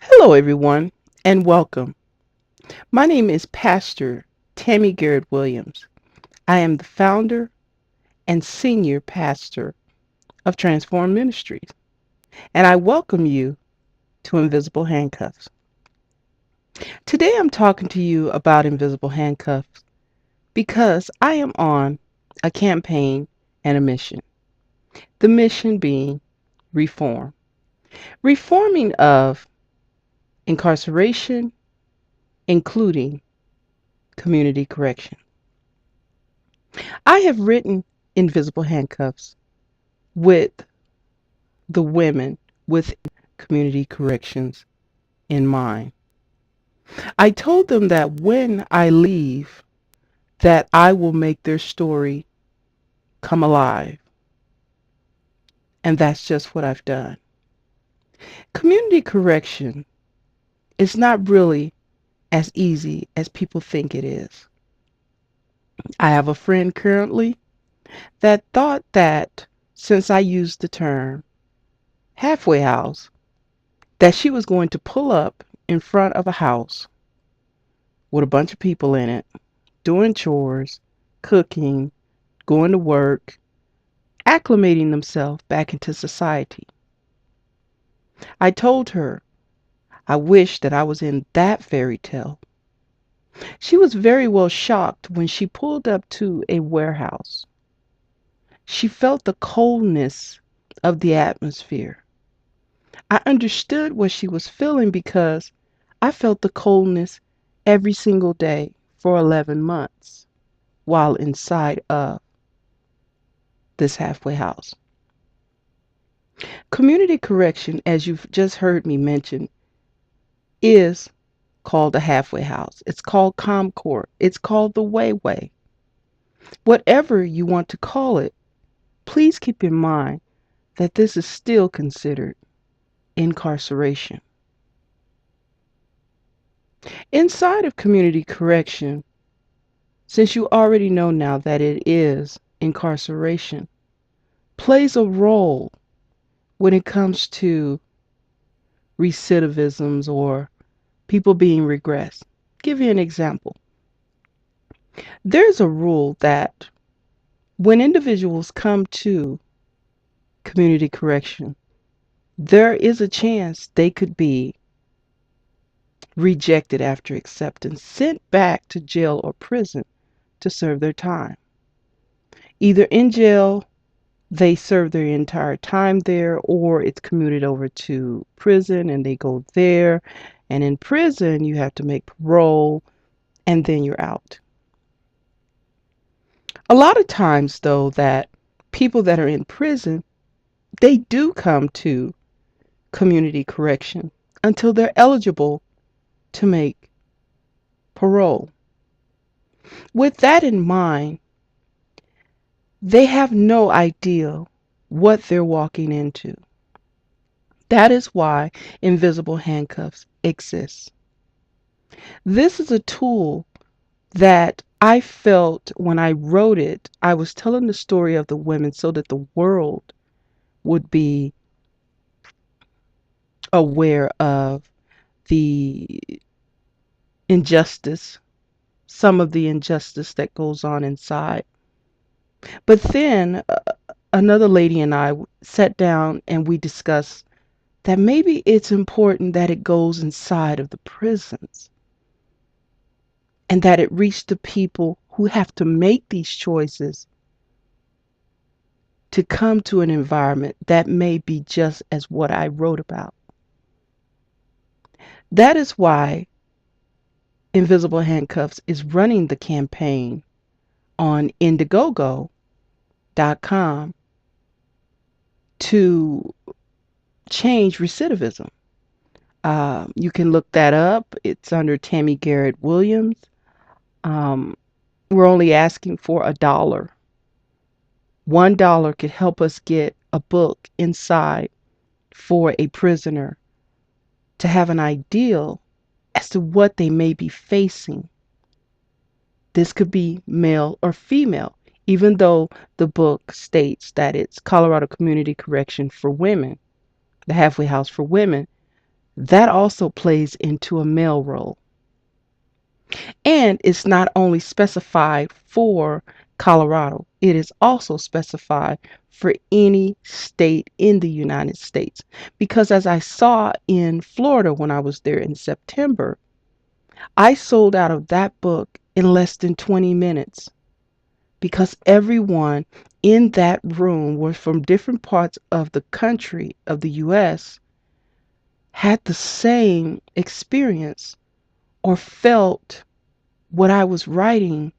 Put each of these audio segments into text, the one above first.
Hello, everyone, and welcome. My name is Pastor Tammy Garrett-Williams. I am the founder and senior pastor of Transform Ministries, and I welcome you to Invisible Handcuffs. Today, I'm talking to you about invisible handcuffs because I am on a campaign and a mission. The mission being reform, reforming of incarceration, including community correction. I have written Invisible Handcuffs with the women with community corrections in mind. I told them that when I leave, that I will make their story come alive. And that's just what I've done. Community correction is not really as easy as people think it is. I have a friend currently that thought that since I used the term halfway house, that she was going to pull up in front of a house with a bunch of people in it, doing chores, cooking, going to work, acclimating themselves back into society. I told her I wished that I was in that fairy tale. She was very well shocked when she pulled up to a warehouse. She felt the coldness of the atmosphere. I understood what she was feeling because I felt the coldness every single day for 11 months while inside of this halfway house. Community correction, as you've just heard me mention, is called a halfway house. It's called Comcourt. It's called the Wayway. Whatever you want to call it, please keep in mind that this is still considered incarceration. Inside of community correction, since you already know now that it is incarceration, plays a role when it comes to recidivisms or people being regressed. Give you an example. There's a rule that when individuals come to community correction, there is a chance they could be rejected after acceptance, sent back to jail or prison to serve their time. Either in jail, they serve their entire time there, or it's commuted over to prison and they go there. And in prison, you have to make parole and then you're out. A lot of times, though, that people that are in prison, they do come to community correction until they're eligible to make parole. With that in mind, they have no idea what they're walking into. That is why invisible handcuffs exist. This is a tool that I felt when I wrote it, I was telling the story of the women so that the world would be aware of the injustice, some of the injustice that goes on inside. But then another lady and I sat down and we discussed that maybe it's important that it goes inside of the prisons and that it reached the people who have to make these choices to come to an environment that may be just as what I wrote about. That is why Invisible Handcuffs is running the campaign on Indiegogo.com to change recidivism. You can look that up. It's under Tammy Garrett-Williams. Um, we're only asking for $1. $1 could help us get a book inside for a prisoner to have an idea as to what they may be facing. This could be male or female, even though the book states that it's Colorado Community Correction for Women, the halfway house for women. That also plays into a male role. And it's not only specified for Colorado, it is also specified for any state in the United States. Because as I saw in Florida when I was there in September, I sold out of that book in less than 20 minutes because everyone in that room was from different parts of the country of the US, had the same experience or felt what I was writing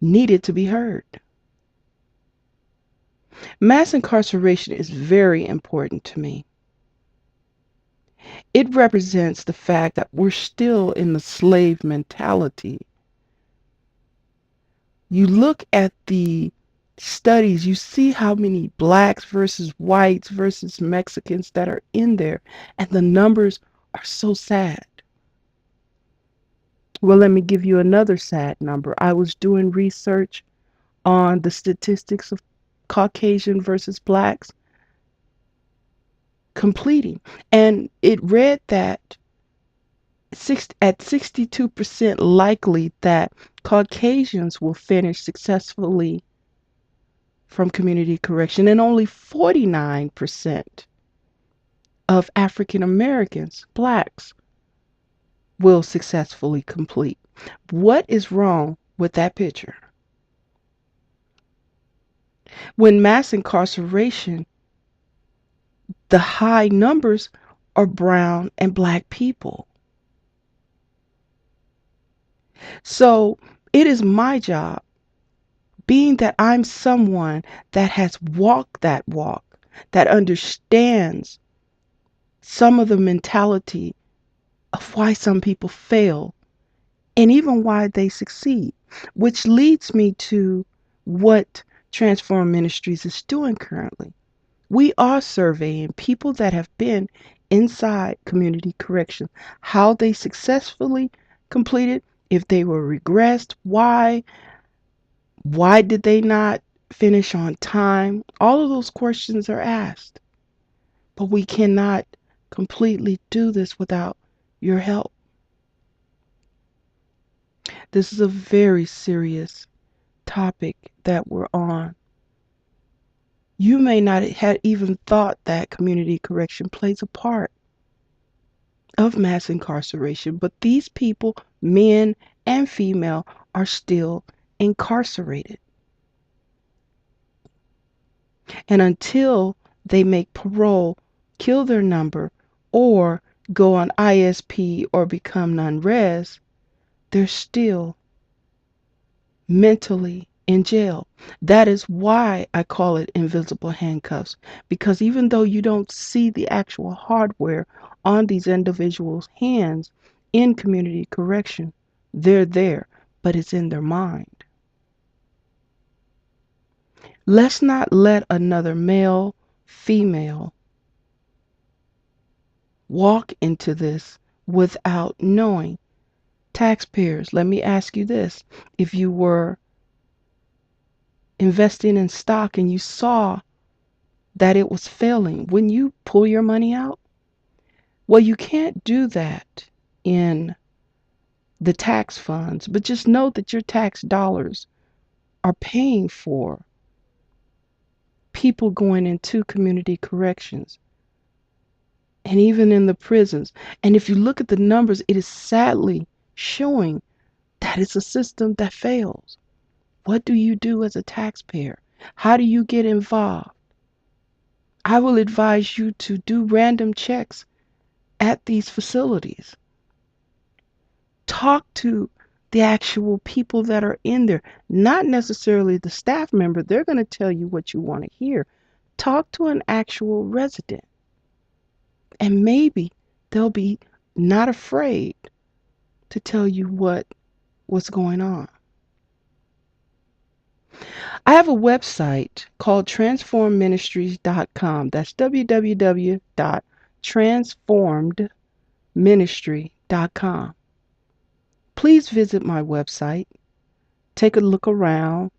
needed to be heard. Mass incarceration is very important to me. It represents the fact that we're still in the slave mentality. You look at the studies, you see how many blacks versus whites versus Mexicans that are in there, and the numbers are so sad. Well, let me give you another sad number. I was doing research on the statistics of Caucasian versus blacks completing, and it read that at 62% likely that Caucasians will finish successfully from community correction, and only 49% of African Americans, blacks, will successfully complete. What is wrong with that picture? When mass incarceration, the high numbers are brown and black people. So it is my job, being that I'm someone that has walked that walk, that understands some of the mentality of why some people fail and even why they succeed, which leads me to what Transform Ministries is doing currently. We are surveying people that have been inside community correction, how they successfully completed, if they were regressed, why did they not finish on time? All of those questions are asked. But we cannot completely do this without your help. This is a very serious topic that we're on. You may not have even thought that community correction plays a part of mass incarceration, but these people, men and female, are still incarcerated. And until they make parole, kill their number, or go on ISP or become non-res, they're still mentally in jail. That is why I call it invisible handcuffs, because even though you don't see the actual hardware on these individuals' hands in community correction, they're there, but it's in their mind. Let's not let another male, female walk into this without knowing. Taxpayers, let me ask you this. If you were investing in stock and you saw that it was failing, wouldn't you pull your money out? Well, you can't do that in the tax funds, but just know that your tax dollars are paying for people going into community corrections and even in the prisons. And if you look at the numbers, it is sadly showing that it's a system that fails. What do you do as a taxpayer? How do you get involved? I will advise you to do random checks at these facilities. Talk to the actual people that are in there, not necessarily the staff member. They're going to tell you what you want to hear. Talk to an actual resident, and maybe they'll be not afraid to tell you what's going on. I have a website called transformministries.com. That's www.transformedministry.com. Please visit my website. Take a look around.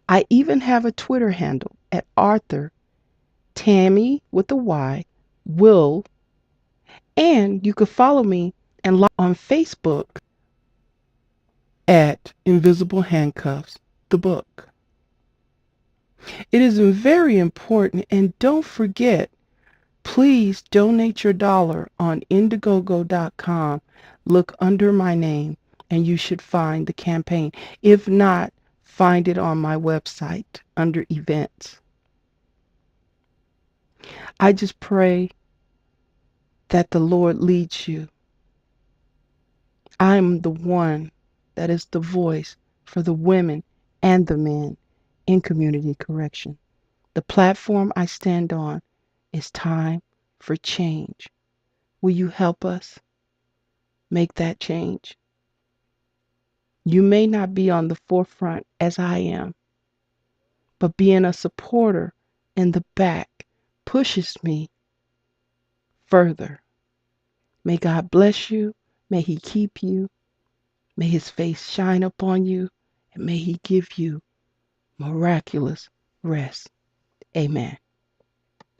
I even have a Twitter handle at Arthur Tammy with a Y Will And you could follow me and like on Facebook at Invisible Handcuffs, the book. It is very important, and don't forget, please donate your dollar on Indiegogo.com. Look under my name and you should find the campaign. If not, find it on my website under events. I just pray that the Lord leads you. I'm the one that is the voice for the women and the men in community correction. The platform I stand on is time for change. Will you help us make that change? You may not be on the forefront as I am, but being a supporter in the back pushes me further. May God bless you. May He keep you. May His face shine upon you. And may He give you miraculous rest. Amen.